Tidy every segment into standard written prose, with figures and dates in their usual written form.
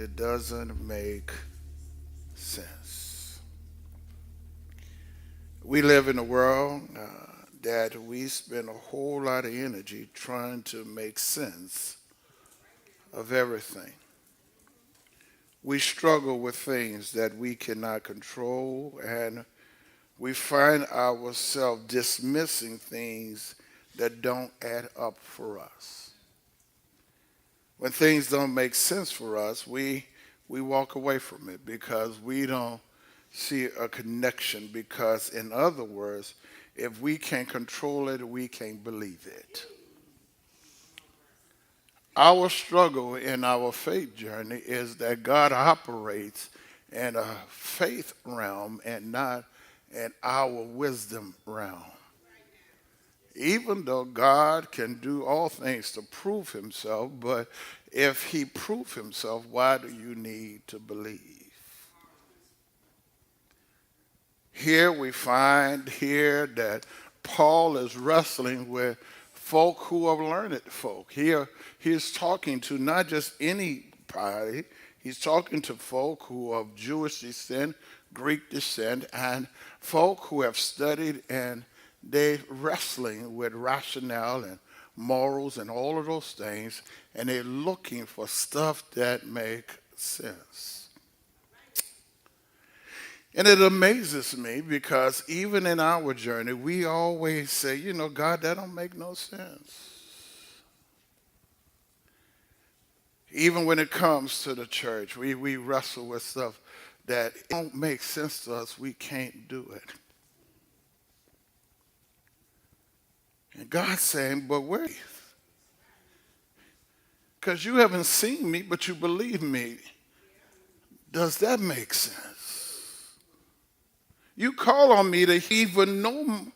it doesn't make sense. We live in a world that we spend a whole lot of energy trying to make sense of everything. We struggle with things that we cannot control, and we find ourselves dismissing things that don't add up for us. When things don't make sense for us, we walk away from it because we don't see a connection. Because, in other words, if we can't control it, we can't believe it. Our struggle in our faith journey is that God operates in a faith realm and not in our wisdom realm. Even though God can do all things to prove himself, but if he proved himself, why do you need to believe? Here we find here that Paul is wrestling with folk who are learned folk. Here he's talking to not just anybody, he's talking to folk who are of Jewish descent, Greek descent, and folk who have studied and they're wrestling with rationale and morals and all of those things, and they're looking for stuff that make sense. And it amazes me because even in our journey, we always say, God, that don't make no sense. Even when it comes to the church, we wrestle with stuff that don't make sense to us. We can't do it. And God's saying, but wait. Because you haven't seen me, but you believe me. Does that make sense? You call on me to even know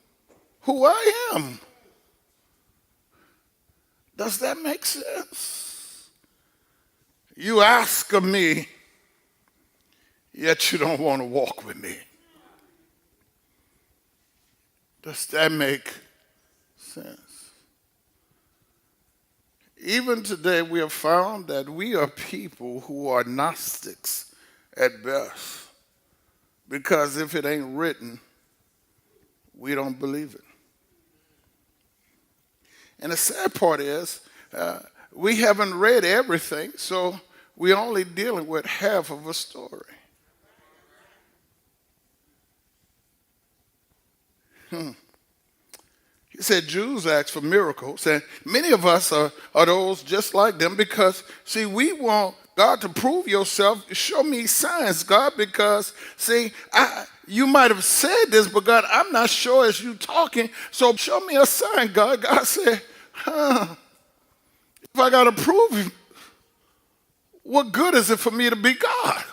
who I am. Does that make sense? You ask of me, yet you don't want to walk with me. Does that make sense? Even today, we have found that we are people who are Gnostics at best. Because if it ain't written, we don't believe it. And the sad part is, we haven't read everything, so we're only dealing with half of a story. He said Jews ask for miracles, and many of us are those just like them because, see, we want God to prove yourself. Show me signs, God, because, see, you might have said this, but God, I'm not sure as you talking, so show me a sign, God. God said, if I got to prove it, what good is it for me to be God?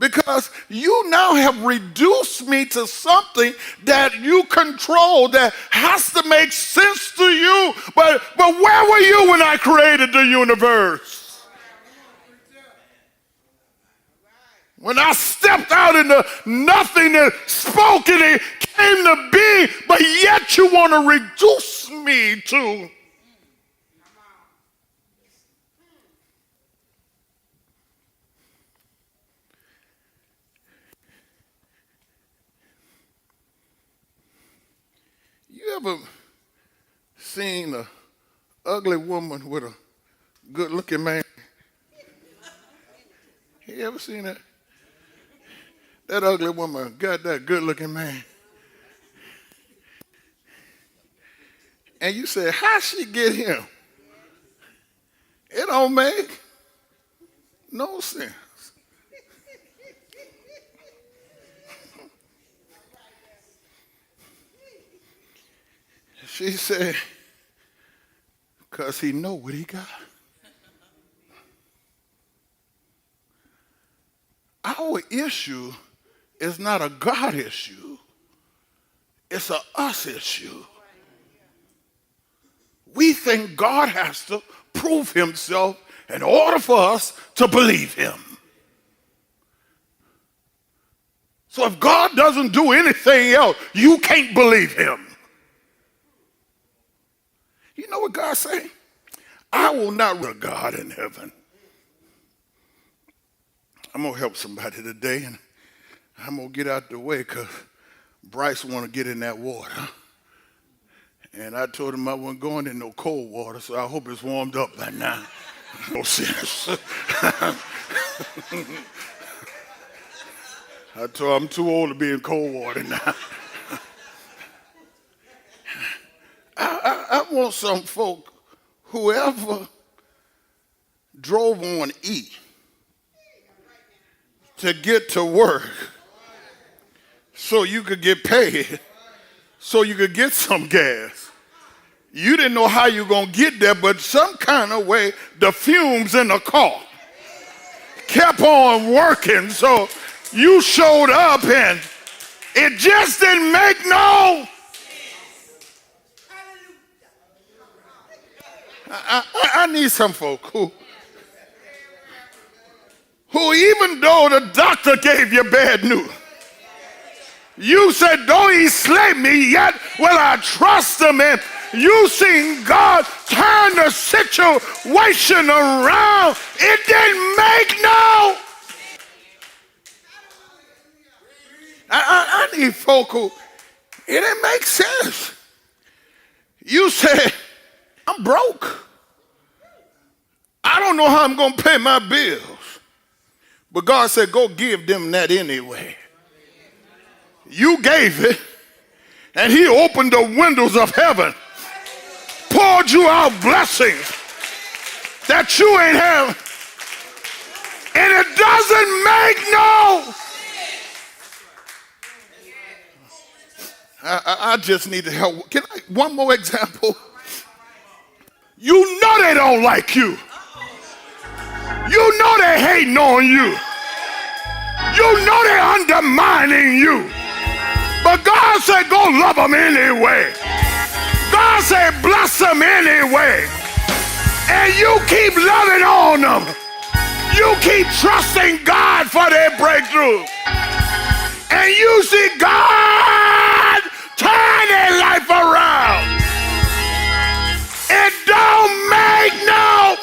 Because you now have reduced me to something that you control that has to make sense to you. But where were you when I created the universe? When I stepped out into nothing and spoke and it came to be, but yet you want to reduce me to. You ever seen an ugly woman with a good-looking man? You ever seen that? That ugly woman got that good-looking man. And you say, how she get him? It don't make no sense. She said, because he know what he got. Our issue is not a God issue. It's a us issue. We think God has to prove himself in order for us to believe him. So if God doesn't do anything else, you can't believe him. You know what God's saying? I will not run God in heaven. I'm going to help somebody today, and I'm going to get out the way because Bryce want to get in that water. And I told him I wasn't going in no cold water, so I hope it's warmed up by now. No sense. I told him I'm too old to be in cold water now. I want some folk, whoever drove on E to get to work so you could get paid, so you could get some gas. You didn't know how you were going to get there, but some kind of way the fumes in the car kept on working, so you showed up and it just didn't make no. I need some folk who even though the doctor gave you bad news, you said, though he slay me, yet will I trust him. And you seen God turn the situation around. It didn't make no. I need folk who, it didn't make sense. You said, I'm broke. I don't know how I'm going to pay my bills. But God said, go give them that anyway. You gave it, and he opened the windows of heaven, poured you out blessings that you ain't have. And it doesn't make no. I just need to help. One more example. You know they don't like you. You know they hating on you. You know they undermining you. But God said, go love them anyway. God said, bless them anyway. And you keep loving on them. You keep trusting God for their breakthrough. And you see God turn their life around. It don't make no.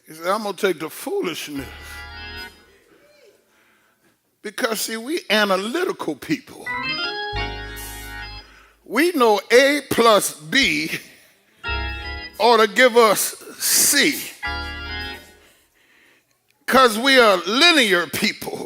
He said, I'm going to take the foolishness. Because, see, we analytical people. We know A plus B ought to give us C. Because we are linear people.